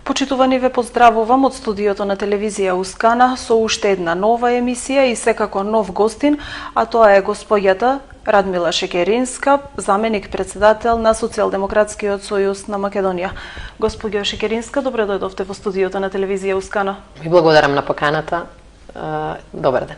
Почитувани, ве поздравувам од студиото на телевизија Ускана со уште една нова емисија и секако нов гостин, а тоа е господјата Радмила Шекеринска, заменик председател на Социјалдемократскиот сојуз на Македонија. Господјо Шекеринска, добре дојдовте во студиото на телевизија Ускана. Ви благодарам на поканата. Добар ден.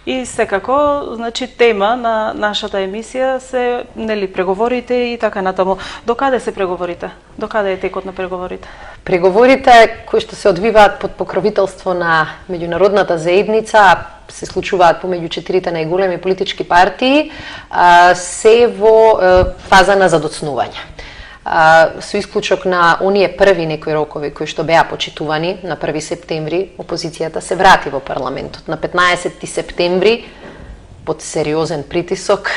И секако, значи, тема на нашата емисија се, нели, преговорите и така натаму. Докаде се преговорите? Докаде е текот на преговорите? Преговорите кои што се одвиваат под покровителство на меѓународната заедница, се случуваат помеѓу четирите најголеми политички партии, се во фаза на задоцнување. Со исклучок на оние први некои рокови кои што беа почитувани на 1 септември, опозицијата се врати во парламентот. На 15 септември, под сериозен притисок,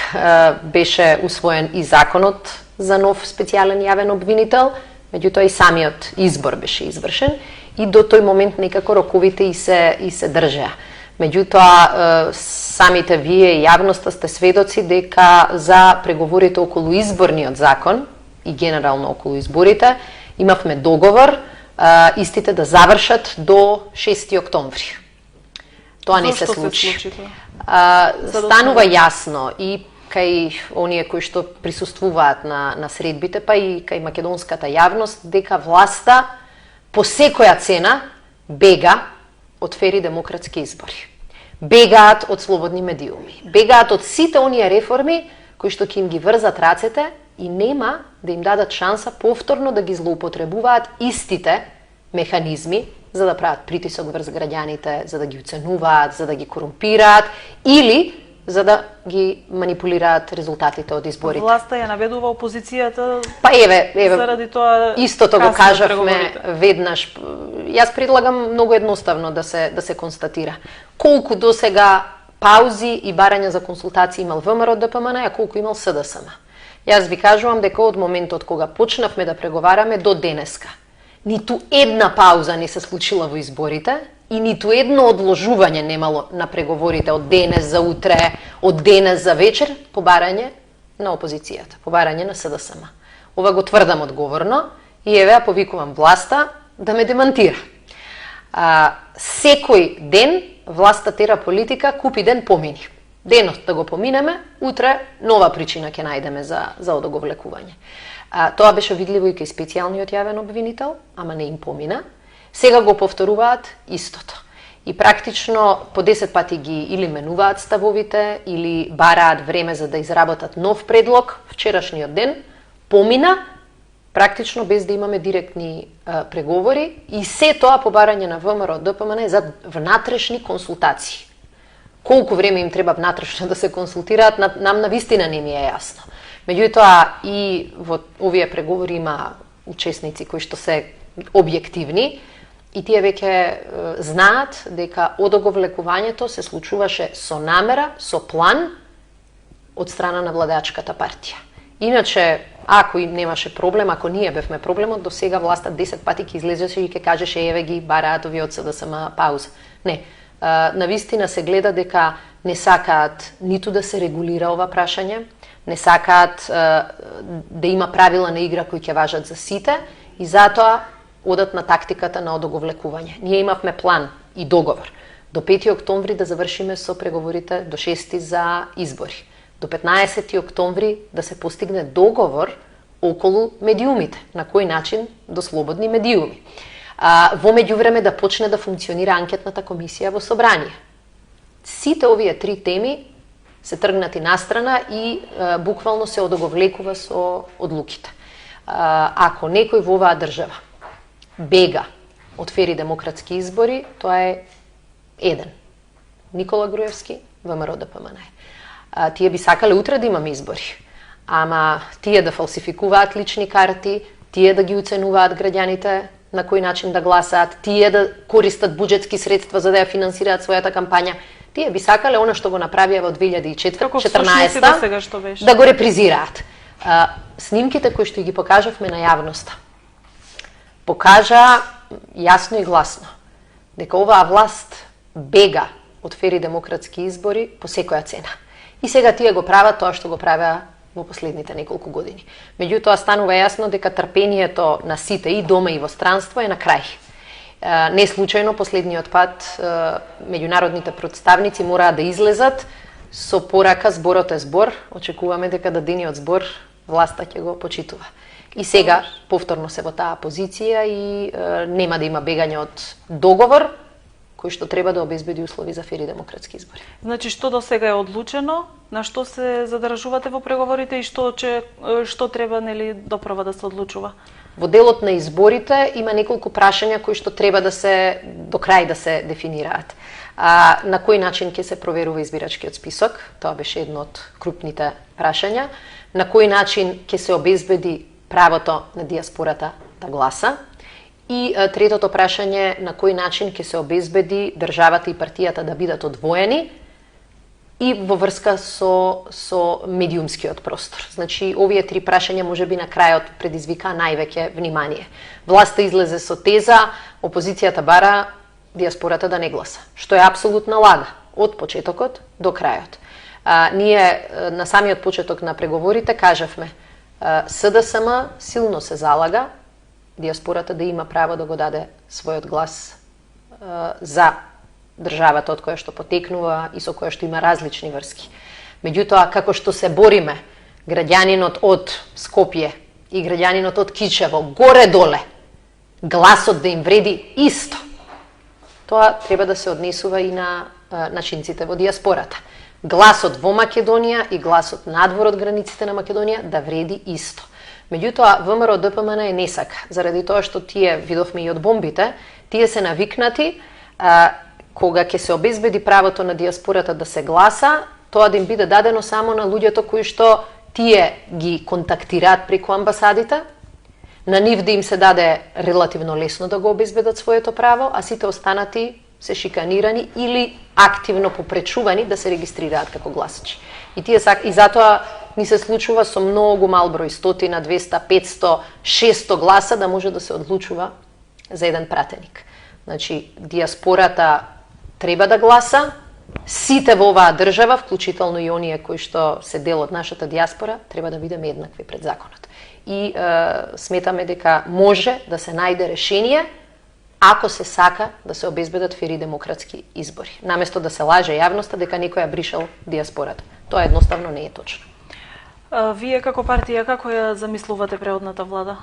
беше усвоен и законот за нов специјален јавен обвинител, меѓутоа и самиот избор беше извршен и до тој момент некако роковите и се држеа. Меѓутоа, самите вие и јавноста сте сведоци дека за преговорите околу изборниот закон и генерално околу изборите, имавме договор истите да завршат до 6 октомври. Тоа не се случи. Станува јасно и кај оние кои што присуствуваат на средбите, па и кај македонската јавност, дека власта по секоја цена бега од фери демократски избори. Бегаат од слободни медиуми. Бегаат од сите оние реформи кои што ќе им ги врзат рацете и нема да им дадат шанса повторно да ги злоупотребуваат истите механизми за да прават притисок врз граѓаните, за да ги уценуваат, за да ги корумпираат или за да ги манипулираат резултатите од изборите. Власта ја наведува опозицијата. Па еве, заради тоа истото го кажавме веднаш. Јас предлагам многу едноставно да се констатира. Колку досега паузи и барања за консултации имал ВМРО ДПМН, а колку имал СДСМ. Јас ви кажувам дека од моментот кога почнавме да преговараме до денеска, ниту една пауза не се случила во изборите и ниту едно одложување немало на преговорите од денес за утре, од денес за вечер, по барање на опозицијата, по барање на СДСМ. Ова го тврдам одговорно и еве ја повикувам власта да ме демантира. Секој ден власта тера политика, купи ден помини. Денот да го поминеме, утре нова причина ќе најдеме за одоговлекување. Тоа беше видливо и кај специјалниот јавен обвинител, ама не им помина. Сега го повторуваат истото. И практично по 10 пати ги или менуваат ставовите, или бараат време за да изработат нов предлог. Вчерашниот ден помина, практично без да имаме директни преговори и се тоа по барање на ВМРО ДПМН за внатрешни консултации. Колку време им треба внатрешно да се консултираат, нам навистина не ми е јасно. Меѓутоа и во овие преговори има учесници кои што се објективни и тие веќе знаат дека одоговлекувањето се случуваше со намера, со план од страна на владеачката партија. Иначе, ако и немаше проблем, ако ние бевме проблемот, до сега власта 10 пати ќе излезеше и ќе кажеше еве ги бараат овие од СДСМ пауза. Не, навистина се гледа дека не сакаат ниту да се регулира ова прашање, не сакаат да има правила на игра кои ќе важат за сите и затоа одат на тактиката на одоговлекување. Ние имавме план и договор до 5 октомври да завршиме со преговорите до 6 за избори. До 15 октомври да се постигне договор околу медиумите, на кој начин до слободни медиуми. Во меѓувреме да почне да функционира анкетната комисија во собрание. Сите овие три теми се тргнати настрана и буквално се одоговлекува со одлуките. Ако некој во оваа држава бега од фери демократски избори, тоа е еден. Никола Груевски, ВМРО ДПМН. Тие би сакале утре да имаме избори, ама тие да фалсификуваат лични карти, тие да ги уценуваат граѓаните на кој начин да гласаат, тие да користат буџетски средства за да ја финансираат својата кампања, тие би сакале она што го направија во 2014 да го репризираат. Снимките кои што ги покажавме на јавноста покажа јасно и гласно дека оваа власт бега од фери демократски избори по секоја цена. И сега тие го прават тоа што го правеа во последните неколку години. Меѓутоа станува јасно дека трпението на сите и дома и во странство е на крај. Не случајно последниот пат меѓународните представници мораат да излезат со порака зборот е збор, очекуваме дека дадениот збор власта ќе го почитува. И сега повторно се во таа позиција и нема да има бегање од договор кој што треба да обезбеди услови за фери демократски избори. Значи што до сега е одлучено, на што се задржувате во преговорите и што треба нели доправа да се одлучува? Во делот на изборите има неколку прашања кои што треба да се до крај да се дефинираат. На кој начин ќе се проверува избирачкиот список? Тоа беше едно од крупните прашања. На кој начин ќе се обезбеди правото на диаспората да гласа? И третото прашање, на кој начин ќе се обезбеди државата и партијата да бидат одвоени и во врска со медиумскиот простор. Значи, овие три прашања можеби на крајот предизвика највеќе внимание. Власта излезе со теза, опозицијата бара диаспората да не гласа, што е апсолутна лага од почетокот до крајот. Ние на самиот почеток на преговорите кажавме, СДСМ силно се залага диаспората да има право да го даде својот глас за државата од која што потекнува и со која што има различни врски. Меѓутоа, како што се бориме, граѓанинот од Скопје и граѓанинот од Кичево, горе-доле, гласот да им вреди исто. Тоа треба да се однесува и на начинците во диаспората. Гласот во Македонија и гласот надвор од границите на Македонија да вреди исто. Меѓутоа, ВМРО ДПМН е не сака, заради тоа што тие, видовме и од бомбите, тие се навикнати, кога ќе се обезбеди правото на диаспората да се гласа, тоа да им биде дадено само на луѓето кои што тие ги контактираат преку амбасадите, на нив да им се даде релативно лесно да го обезбедат своето право, а сите останати се шиканирани или активно попречувани да се регистрираат како гласачи. И затоа ни се случува со многу мал број, 100, 200, 500, 600 гласа да може да се одлучува за еден пратеник. Значи, диаспората треба да гласа, сите во оваа држава, вклучително и оние кои што се дел од нашата диаспора, треба да бидеме еднакви пред законот. И сметаме дека може да се најде решение ако се сака да се обезбедат фери демократски избори. Наместо да се лаже јавноста дека некој ја бришал диаспората. Тоа едноставно не е точно. Вие како партија како ја замислувате преодната влада?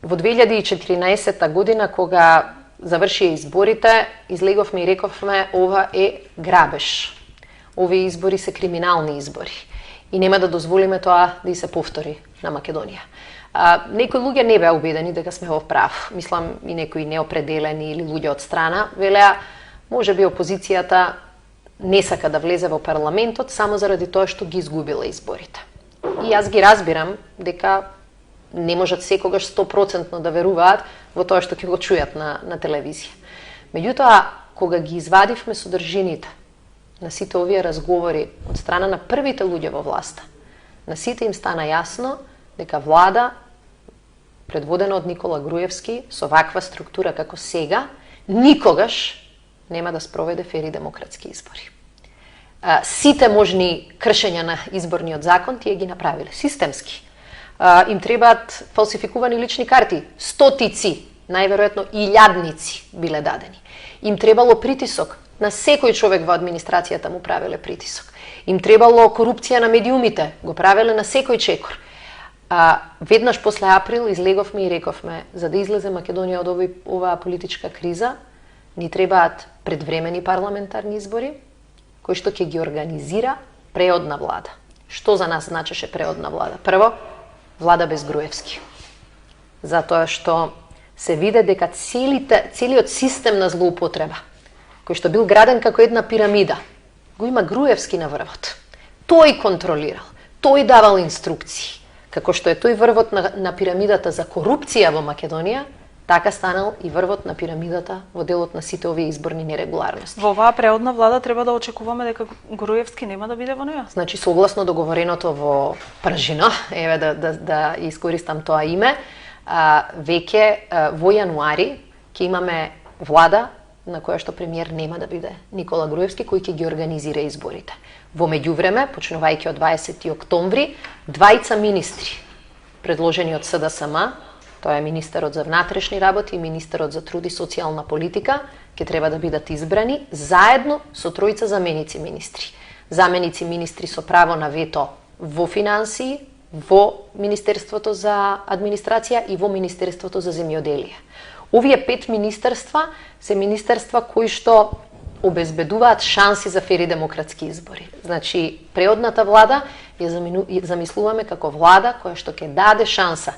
Во 2014 година, кога завршија изборите, излеговме и рековме ова е грабеж. Овие избори се криминални избори и нема да дозволиме тоа да и се повтори на Македонија. Некои луѓе не беа убедени дека сме во прав. Мислам и некои неопределени или луѓе од страна велеа можеби опозицијата не сака да влезе во парламентот само заради тоа што ги изгубила изборите. И јас ги разбирам дека не можат секогаш 100% да веруваат во тоа што ќе го чујат на телевизија. Меѓутоа, кога ги извадивме содржините на сите овие разговори од страна на првите луѓе во власта, на сите им стана јасно дека влада, предводена од Никола Груевски, со ваква структура како сега, никогаш нема да спроведе фери демократски избори. Сите можни кршења на изборниот закон тие ги направиле системски. Им требаат фалсификувани лични карти, стотици, најверојатно илјадници биле дадени. Им требало притисок, на секој човек во администрацијата му правеле притисок. Им требало корупција на медиумите, го правеле на секој чекор. Веднаш после април излеговме и рековме, за да излезе Македонија од оваа политичка криза, ни требаат предвремени парламентарни избори, кои што ќе ги организира преодна влада. Што за нас значеше преодна влада? Прво, влада без Груевски. Затоа што се виде дека целиот систем на злоупотреба, кој што бил граден како една пирамида, го има Груевски на врвот. Тој контролирал, тој давал инструкции. Како што е тој врвот на пирамидата за корупција во Македонија, така станал и врвот на пирамидата во делот на сите овие изборни нерегуларности. Во оваа преодна влада треба да очекуваме дека Груевски нема да биде во неја? Значи, согласно договореното во Пржино, еве да искористам тоа име, веќе во јануари ќе имаме влада на која што премиер нема да биде Никола Груевски, кој ќе ги организира изборите. Во меѓувреме, почнувајќи од 20 октомври, двајца министри, предложени од СДСМ, тоа е министерот за внатрешни работи и министерот за труд и социјална политика, ќе треба да бидат избрани заедно со тројца заменици министри. Заменици министри со право на вето во финансии, во Министерството за администрација и во Министерството за земјоделие. Овие 5 министерства се министерства кои што обезбедуваат шанси за фери демократски избори. Значи, преодната влада ја замислуваме како влада која што ќе даде шанса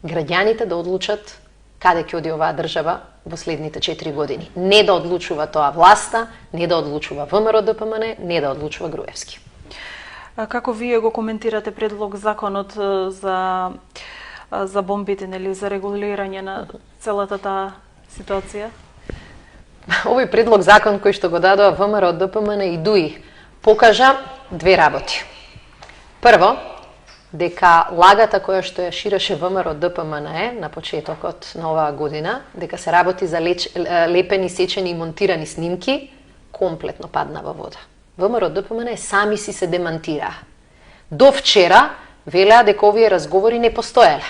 граѓаните да одлучат каде ќе оди оваа држава во следните 4 години. Не да одлучува тоа власта, не да одлучува ВМРО ДПМН, не да одлучува Груевски. А како вие го коментирате предлог законот за бомбите, нели, за регулирање на целата таа ситуација? Овој предлог закон кој што го дадоа ВМРО ДПМН и ДУИ покажа две работи. Прво, дека лагата која што ја ширеше ВМРО ДПМН на почетокот на оваа година, дека се работи за лепени, сечени и монтирани снимки, комплетно падна во вода. ВМРО ДПМН сами си се демантираа. До вчера велеа дека овие разговори не постоеле.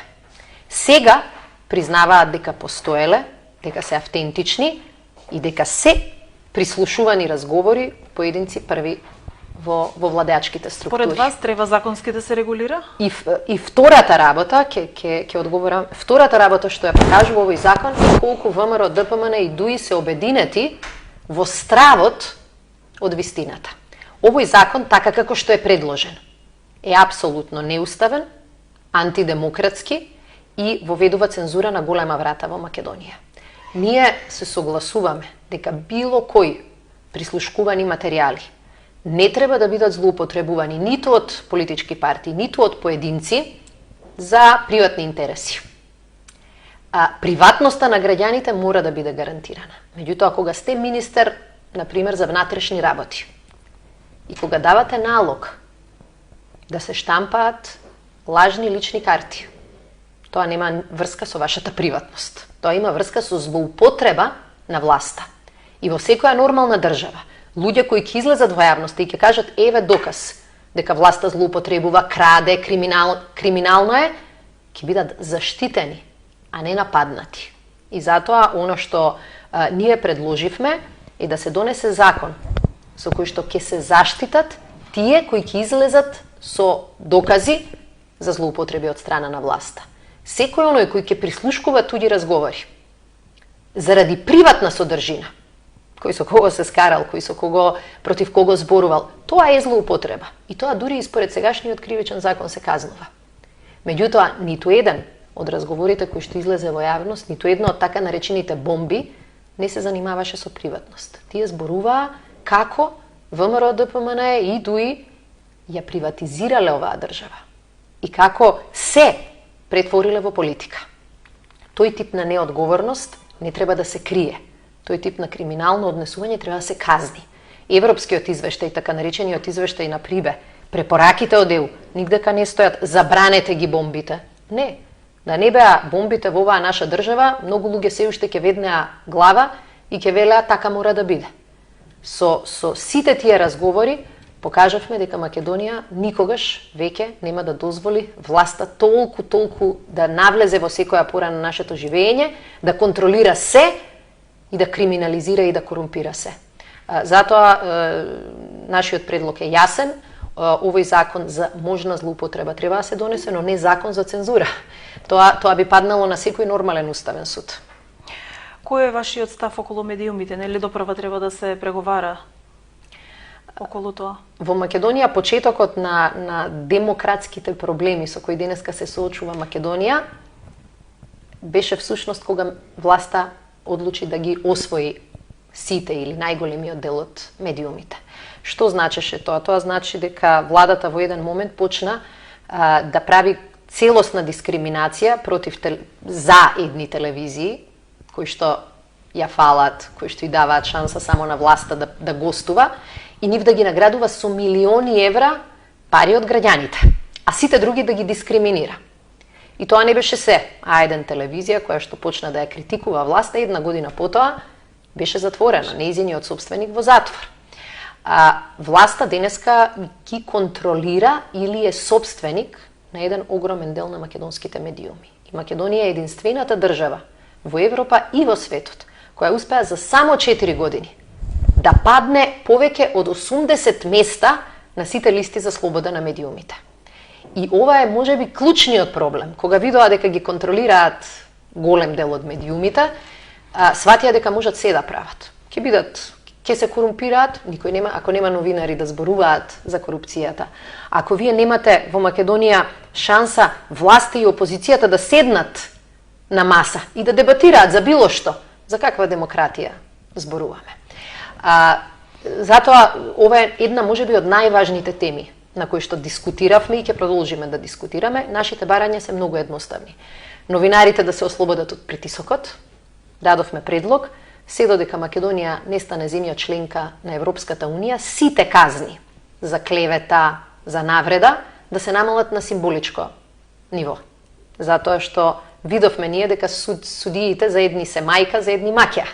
Сега признаваат дека постоеле, дека се автентични и дека се прислушувани разговори поединци први во владеачките структури. Според вас треба законски да се регулира? И втората работа, ќе одговорам, втората работа што ја покажува овој закон е колку ВМРО ДПМН и ДУИ се обединети во стравот од вистината. Овој закон, така како што е предложен, е апсолутно неуставен, антидемократски и воведува цензура на голема врата во Македонија. Ние се согласуваме дека било кој прислушкувани материјали не треба да бидат злоупотребувани ниту од политички партии, ниту од поединци за приватни интереси. Приватноста на граѓаните мора да биде гарантирана. Меѓутоа, кога сте министер, например, за внатрешни работи, и кога давате налог да се штампаат лажни лични карти, тоа нема врска со вашата приватност. Тоа има врска со злоупотреба на власта. И во секоја нормална држава, луѓе кои ќе излезат во јавноста и ќе кажат еве доказ дека власта злоупотребува, краде, криминално е, ќе бидат заштитени, а не нападнати. И затоа оно што ние предложивме е да се донесе закон со кој што ќе се заштитат тие кои ќе излезат со докази за злоупотреби од страна на власта. Секој оној кој ќе прислушкува туѓи разговори заради приватна содржина, кој со кого се скарал, кој со кого против кого зборувал, тоа е злоупотреба. И тоа дури и според сегашниот кривичен закон се казнува. Меѓутоа, ниту еден од разговорите кои што излезе во јавност, ниту една од така наречените бомби не се занимаваше со приватност. Тие зборуваа како ВМРО ДПМН и ДУИ ја приватизирале оваа држава и како се претвориле во политика. Тој тип на неодговорност не треба да се крие. Тој тип на криминално однесување треба да се казни. Европскиот извештај, така наречениот извештај на Прибе, препораките од ЕУ, нигдека не стојат забранете ги бомбите. Не. Да не беа бомбите во оваа наша држава, многу луѓе се уште ќе веднеа глава и ќе велеа така мора да биде. Со сите тие разговори покажавме дека Македонија никогаш веќе нема да дозволи власта толку да навлезе во секоја пора на нашето живење, да контролира се и да криминализира и да корумпира се. Затоа нашиот предлог е јасен. Овој закон за можна злоупотреба треба да се донесе, но не закон за цензура. Тоа би паднало на секој нормален уставен суд. Кој е вашиот став околу медиумите? Нели допрва треба да се преговара околу тоа? Во Македонија почетокот на демократските проблеми со кои денеска се соочува Македонија беше всушност кога власта одлучи да ги освои сите или најголемиот дел од медиумите. Што значеше тоа? Тоа значи дека владата во еден момент почна да прави целосна дискриминација за едни телевизии кои што ја фалат, кои што и даваат шанса само на власта да гостува и нив да ги наградува со милиони евра пари од граѓаните, а сите други да ги дискриминира. И тоа не беше се. А еден телевизија која што почна да ја критикува власта една година потоа беше затворена, нејзиниот собственик во затвор. Власта денеска ги контролира или е собственик на еден огромен дел на македонските медиуми. И Македонија е единствената држава во Европа и во светот која успеа за само 4 години да падне повеќе од 80 места на сите листи за слобода на медиумите. И ова е можеби клучниот проблем. Кога видоа дека ги контролираат голем дел од медиумите, сватија дека можат се да прават. Ќе се корумпираат, никој нема, ако нема новинари да зборуваат за корупцијата. Ако вие немате во Македонија шанса власта и опозицијата да седнат на маса и да дебатираат за било што, за каква демократија зборуваме. Затоа ова е една можеби од најважните теми на кои што дискутиравме и ќе продолжиме да дискутираме. Нашите барања се многу едноставни. Новинарите да се ослободат од притисокот, дадовме предлог, се додека Македонија не стане земја членка на Европската Унија, сите казни за клевета, за навреда, да се намалат на символичко ниво. Затоа што видовме ние дека судиите за едни се мајка, за едни маќа.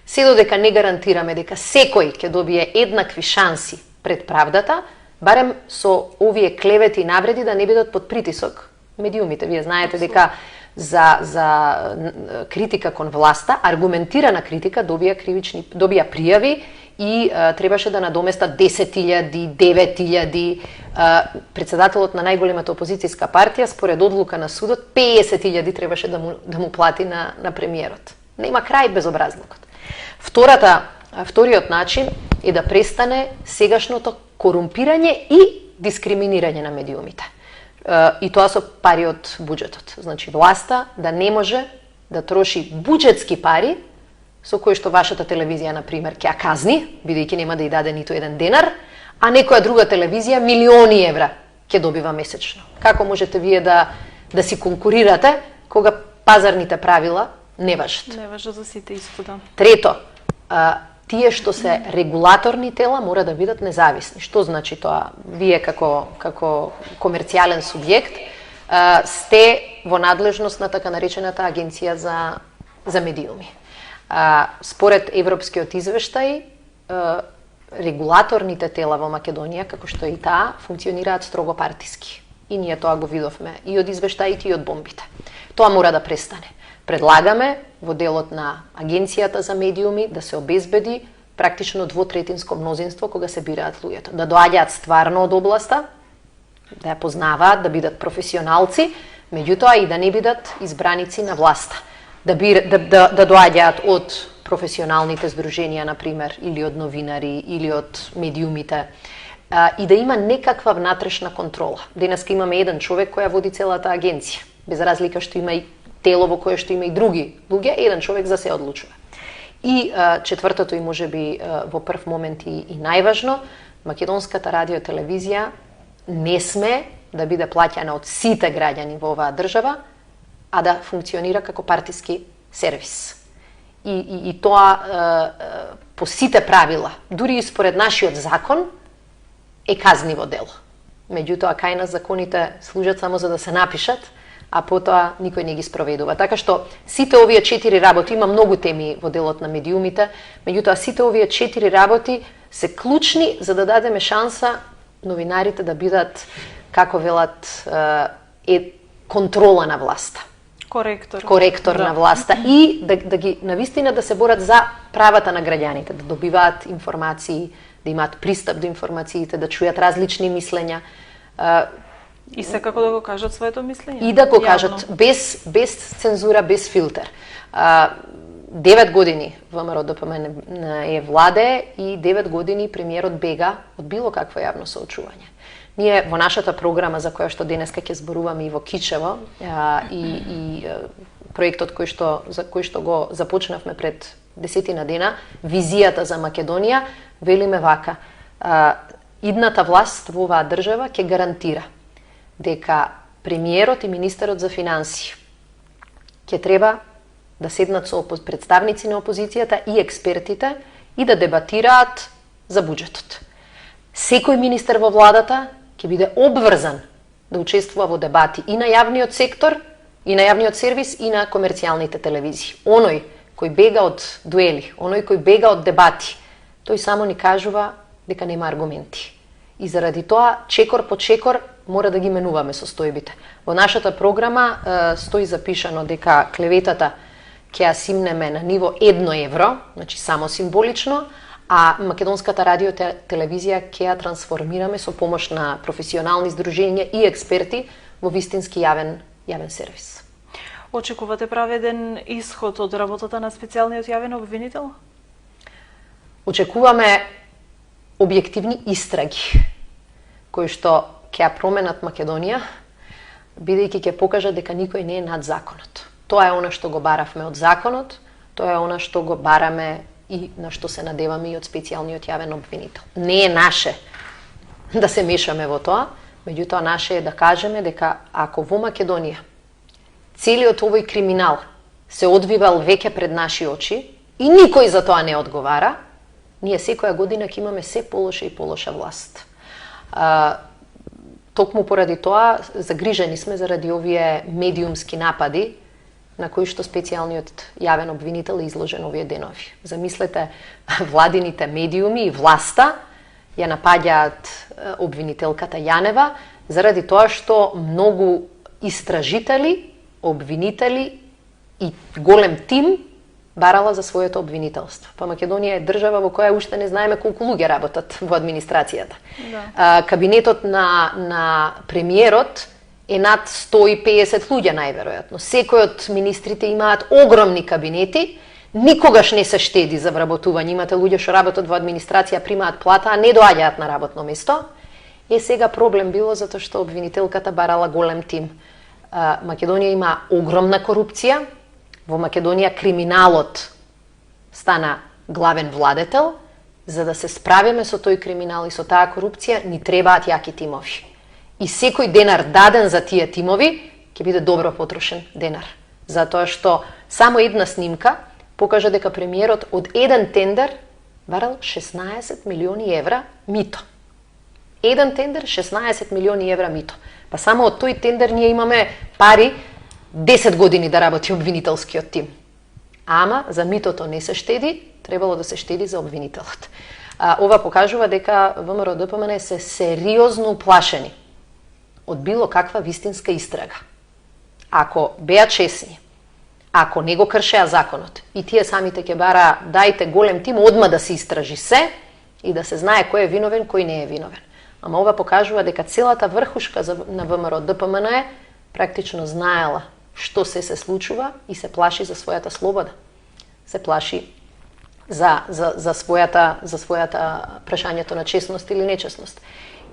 Се додека не гарантираме дека секој ќе добие еднакви шанси пред правдата, барем со овие клевети и навреди да не бидат под притисок медиумите. Вие знаете дека за критика кон власта, аргументирана критика добија пријави и требаше да надоместат 10.000, 9.000. Председателот на најголемата опозицијска партија, според одлука на судот, 50.000 требаше да му плати на премиерот. Нема крај безобразлукот. Вториот начин е да престане сегашното корумпирање и дискриминирање на медиумите. И тоа со пари од буџетот. Значи, власта да не може да троши буџетски пари со кои што вашата телевизија, например, ќе ја казни, бидејќи нема да ја даде ниту еден денар, а некоја друга телевизија милиони евра ќе добива месечно. Како можете вие да си конкурирате кога пазарните правила не важат? Не важат за сите исто. Трето, тие што се регулаторни тела мора да бидат независни. Што значи тоа? Вие како комерцијален субјект сте во надлежност на така наречената агенција за медиуми. Според европскиот извештај, регулаторните тела во Македонија, како што и таа, функционираат строго партиски. И ние тоа го видовме и од извештаите и од бомбите. Тоа мора да престане. Предлагаме во делот на Агенцијата за медиуми да се обезбеди практично двотретинско мнозинство кога се бираат луѓето. Да доаѓаат стварно од областа, да ја познаваат, да бидат професионалци, меѓутоа и да не бидат избраници на власта. Да доаѓаат од професионалните здруженија, например, или од новинари, или од медиумите, и да има некаква внатрешна контрола. Денеска имаме еден човек која води целата агенција, без разлика што има и тело во кое што има и други луѓе, еден човек за се одлучува. И четвртото и можеби во прв момент и најважно, македонската радиотелевизија не сме да биде плаќана од сите граѓани во оваа држава, а да функционира како партиски сервис. И тоа по сите правила, дури и според нашиот закон, е казниво дело. Меѓутоа, кај нас законите служат само за да се напишат, а потоа никој не ги спроведува. Така што сите овие 4 работи, има многу теми во делот на медиумите, меѓутоа сите овие 4 работи се клучни за да дадеме шанса новинарите да бидат, како велат, контрола на власта. Коректор на власта и да ги навистина да се борат за правата на граѓаните, да добиваат информации, да имаат пристап до информациите, да чујат различни мислења. И секако да го кажат своето мислење. И да го кажат без цензура, без филтер. 9 години ВМРО ДПМН е владе и 9 години премиерот бега од било какво јавно соочување. Ние во нашата програма за која што денеска ќе зборуваме и во Кичево и проектот за кој што го започнавме пред 10 дена, визијата за Македонија, велиме вака: идната власт во оваа држава ќе гарантира дека премиерот и министерот за финансии ќе треба да седнат со представници на опозицијата и експертите и да дебатираат за буџетот. Секој министер во владата ќе биде обврзан да учествува во дебати и на јавниот сектор, и на јавниот сервис, и на комерцијалните телевизии. Оној кој бега од дуели, оној кој бега од дебати, тој само ни кажува дека нема аргументи. И заради тоа, чекор по чекор, мора да ги менуваме состојбите. Во нашата програма стои запишано дека клеветата ќе ја симнеме на ниво 1 евро, значи само символично, а македонската радио телевизија ќе ја трансформираме со помош на професионални здруженја и експерти во вистински јавен сервис. Очекувате праведен исход од работата на специјалниот јавен обвинител? Очекуваме објективни истраги кои што ќе ја променат Македонија, бидејќи ќе покажат дека никој не е над законот. Тоа е она што го баравме од законот, тоа е она што го бараме и на што се надеваме и од специјалниот јавен обвинител. Не е наше да се мешаме во тоа, меѓутоа наше е да кажеме дека ако во Македонија целиот овој криминал се одвивал веќе пред наши очи и никој за тоа не одговара, ние секоја година ќе имаме се полоша и полоша власт. Токму поради тоа загрижени сме заради овие медиумски напади на кои што специјалниот јавен обвинител е изложен овие денови. Замислете, владините медиуми и власта ја напаѓаат обвинителката Јанева заради тоа што многу истражители, обвинители и голем тим барала за своето обвинителство. Па Македонија е држава во која уште не знаеме колку луѓе работат во администрацијата. Да. Кабинетот на премиерот е над 150 луѓе најверојатно. Секој од министрите имаат огромни кабинети, никогаш не се штеди за вработување. Имате луѓе што работат во администрација, примаат плата, а не доаѓаат на работно место. Сега проблем било затоа што обвинителката барала голем тим. Македонија има огромна корупција. Во Македонија криминалот стана главен владетел. За да се справиме со тој криминал и со таа корупција, ни требаат јаки тимови. И секој денар даден за тие тимови ќе биде добро потрошен денар. Затоа што само една снимка покажа дека премиерот од еден тендер барал 16 милиони евра мито. Еден тендер, 16 милиони евра мито. Па само од тој тендер ние имаме пари 10 години да работи обвинителскиот тим. Ама за митото не се штеди, требало да се штеди за обвинителот. Ова покажува дека ВМРО ДПМН се сериозно уплашени од било каква вистинска истрага. Ако беа честни, ако не го кршеа законот и тие самите ќе бара дајте голем тим одма да се истражи се и да се знае кој е виновен, кој не е виновен. Ама ова покажува дека целата врхушка на ВМРО ДПМН практично знаела што се случува и се плаши за својата слобода. Се плаши за својата прашањето на честност или нечестност.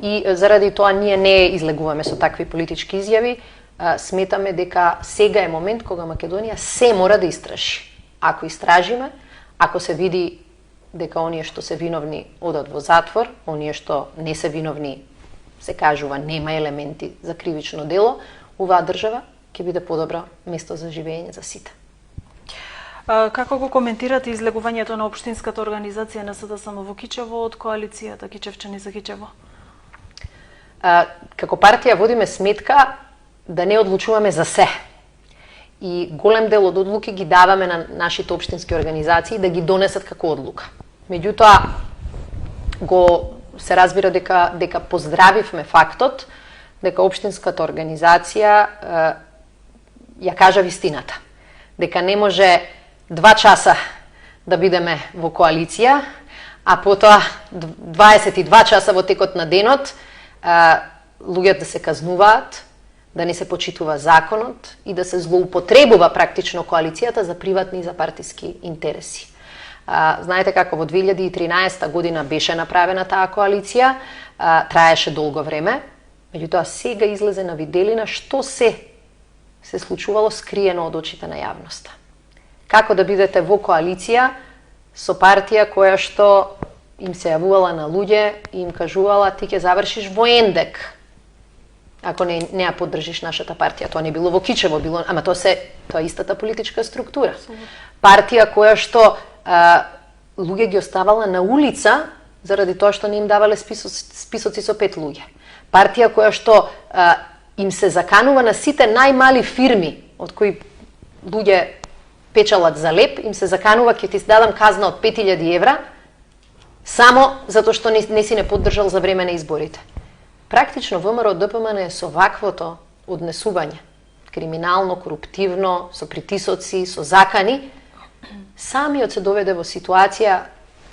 И заради тоа ние не излегуваме со такви политички изјави, сметаме дека сега е момент кога Македонија се мора да истражи. Ако истражиме, ако се види дека оние што се виновни одат во затвор, оние што не се виновни се кажува нема елементи за кривично дело, оваа држава ќе биде подобро место за живење за сите. Како го коментирате излегувањето на општинската организација на СДСМ во Кичево од коалицијата Кичевчани за Кичево? Како партија водиме сметка да не одлучуваме за се. И голем дел од одлуки ги даваме на нашите општински организации да ги донесат како одлука. Меѓутоа, се разбира дека поздравивме фактот дека општинската организација ја кажа вистината. Дека не може 2 часа да бидеме во коалиција, а потоа 22 часа во текот на денот луѓето да се казнуваат, да не се почитува законот и да се злоупотребува практично коалицијата за приватни и за партиски интереси. Знаете како во 2013 година беше направена таа коалиција, траеше долго време, меѓутоа сега излезе на виделина што се случувало скриено од очите на јавноста. Како да бидете во коалиција со партија која што им се јавувала на луѓе и им кажувала ти ќе завршиш во ендек ако не ја поддржиш нашата партија. Тоа не било во Кичево, ама тоа е истата политичка структура. Партија која што луѓе ги оставала на улица заради тоа што не им давале списоци со 5 луѓе. Партија која што им се заканува на сите најмали фирми од кои луѓе печалат за леп, им се заканува ќе ти дадам казна од 5000 евра, само затоа што не си не поддржал за време на изборите. Практично ВМРО ДПМН со ваквото однесување, криминално, коруптивно, со притисоци, со закани, самиот се доведе во ситуација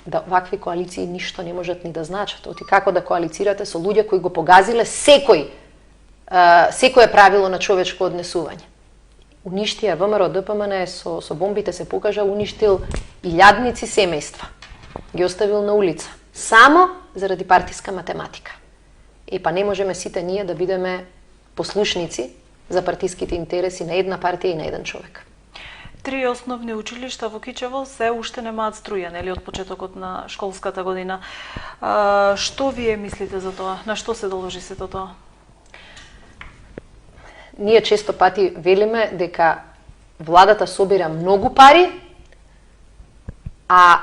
да вакви коалиции ништо не можат ни да значат. Оти како да коалицирате со луѓе кои го погазиле секое правило на човечко однесување. Уништија ВМРО ДПМН со бомбите се покажа, уништил илјадници семејства. Ги оставил на улица. Само заради партиска математика. Па не можеме сите ние да бидеме послушници за партиските интереси на една партија и на еден човек. 3 основни училишта во Кичево се уште немаат струја, нели, од почетокот на школската година. Што вие мислите за тоа? На што се доложи сето тоа? Ние често пати велиме дека владата собира многу пари, а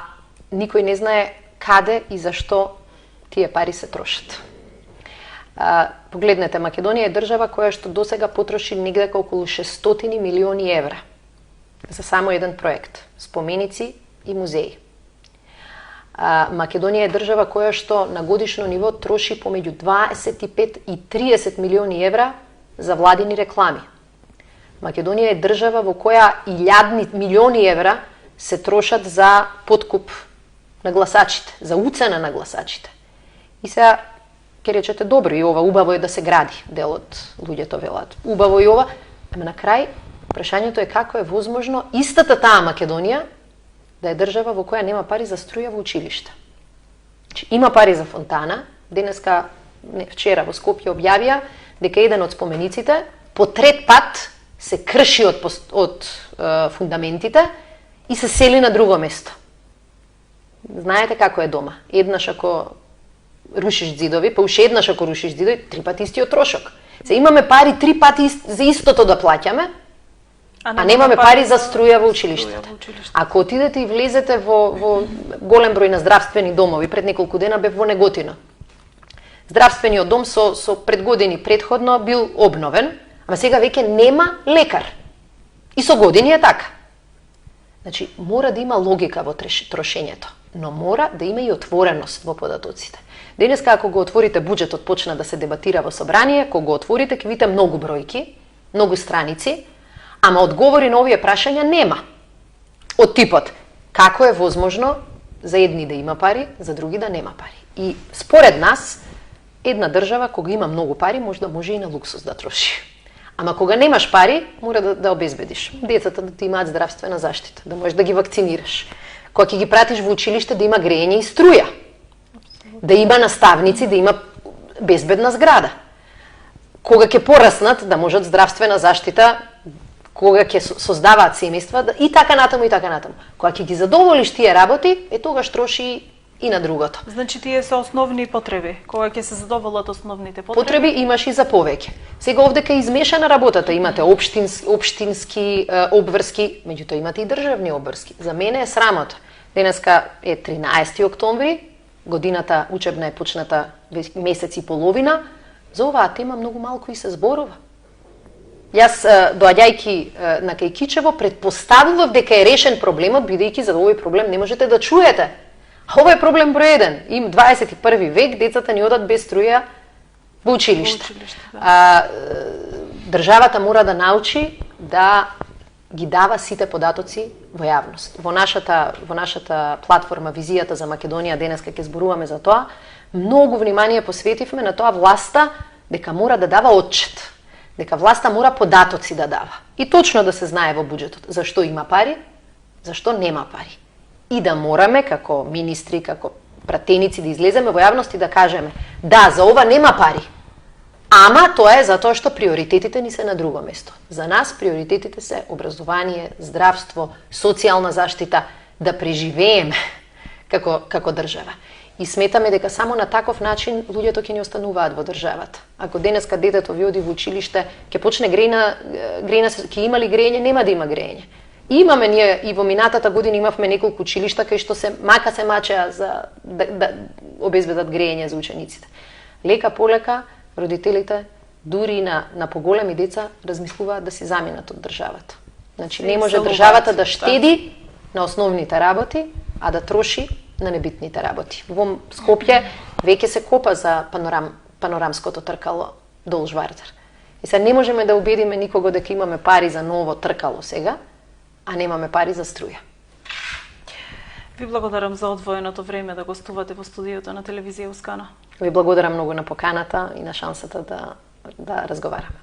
никој не знае каде и зашто тие пари се трошат. Погледнете, Македонија е држава која што досега потроши негде околу 600 милиони евра за само еден проект, споменици и музеи. Македонија е држава која што на годишно ниво троши помеѓу 25 и 30 милиони евра за владини реклами. Македонија е држава во која милиони евра се трошат за подкуп на гласачите, за уцена на гласачите. И сега ќе речете, добро и ова, убаво е да се гради, дел од луѓето велат. Убаво и ова, ама на крај прашањето е како е возможно истата таа Македонија да е држава во која нема пари за струја во училишта. Има пари за фонтана, вчера во Скопје објавија дека еден од спомениците по трет пат се крши од фундаментите и се сели на друго место. Знаете како е дома. Еднаш ако рушиш зидови, па уште еднаш ако рушиш зидови, 3 пати истиот трошок. Се имаме пари 3 пати за истото да плаќаме, а немаме пари за струја во училиштата. Ако отидете и влезете во голем број на здравствени домови, пред неколку дена бев во Неготино. Здравствениот дом со предгодини предходно бил обновен, ама сега веќе нема лекар. И со години е така. Значи, мора да има логика во трошењето, но мора да има и отвореност во податоците. Денеска, ако го отворите буџетот, почна да се дебатира во собрание, ако го отворите, ќе видите многу бројки, многу страници, ама одговори на овие прашања нема. Од типот, како е возможно за едни да има пари, за други да нема пари. И според нас, една држава кога има многу пари, може и на луксус да троши. Ама кога немаш пари, мора да обезбедиш децата да ти имаат здравствена заштита, да можеш да ги вакцинираш. Кога ќе ги пратиш во училиште, да има грејење и струја. Да има наставници, да има безбедна зграда. Кога ќе пораснат, да можат здравствена заштита, кога ќе создаваат семејства, и така натаму, и така натаму. Кога ќе ги задоволиш тие работи, тогаш троши и на другото. Значи тие се основни потреби, кога ќе се задоволат основните потреби. Потреби имаш и за повеќе. Сега овдека е измешана работата, имате општински обврски, меѓутоа имате и државни обврски. За мене е срамота. Денеска е 13 октомври, годината учебна е почната месец и половина, за оваа тема многу малку и се зборува. Јас, доаѓајќи на кај Кичево, предпоставував дека е решен проблемот, бидејќи за овој проблем не можете да чуете. Ова е проблем број 1. Им 21 век, децата ни одат без струја во училиште. Државата мора да научи да ги дава сите податоци во јавност. Во нашата платформа Визијата за Македонија, денеска ќе зборуваме за тоа, многу внимание посветивме на тоа власта дека мора да дава отчет, дека власта мора податоци да дава. И точно да се знае во буџетот зашто има пари, зашто нема пари. И да мораме, како министри, како пратеници, да излеземе во јавност и да кажеме да, за ова нема пари. Ама тоа е затоа што приоритетите ни се на друго место. За нас приоритетите се образование, здравство, социјална заштита, да преживееме како држава. И сметаме дека само на таков начин луѓето ќе ни остануваат во државата. Ако денеска детето ви оди во училиште, ќе почне ќе има ли грејење, нема да има грејење. Имаме ние и во минатата година имавме неколку училишта кај што се мачеа за да обезбедат грејење за учениците. Лека полека родителите, дури на поголеми деца, размислуваат да си заминат од државата. Значи не може државата да штеди на основните работи, а да троши на небитните работи. Во Скопје веќе се копа за панорамското тркало долж Вардар. И сега не можеме да убедиме никого дека имаме пари за ново тркало сега, а немаме пари за струја. Ви благодарам за одвоеното време да гостувате во студиото на телевизија Ускана. Ви благодарам многу на поканата и на шансата да разговараме.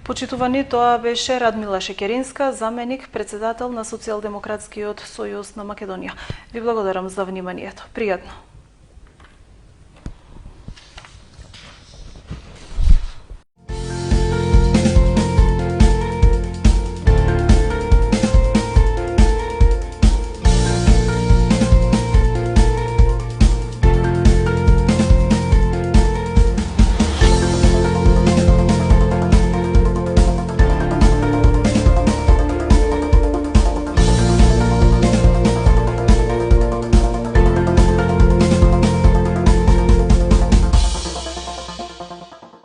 Почитувани, тоа беше Радмила Шекеринска, заменик председател на Социјалдемократскиот сојуз на Македонија. Ви благодарам за вниманието. Пријатно.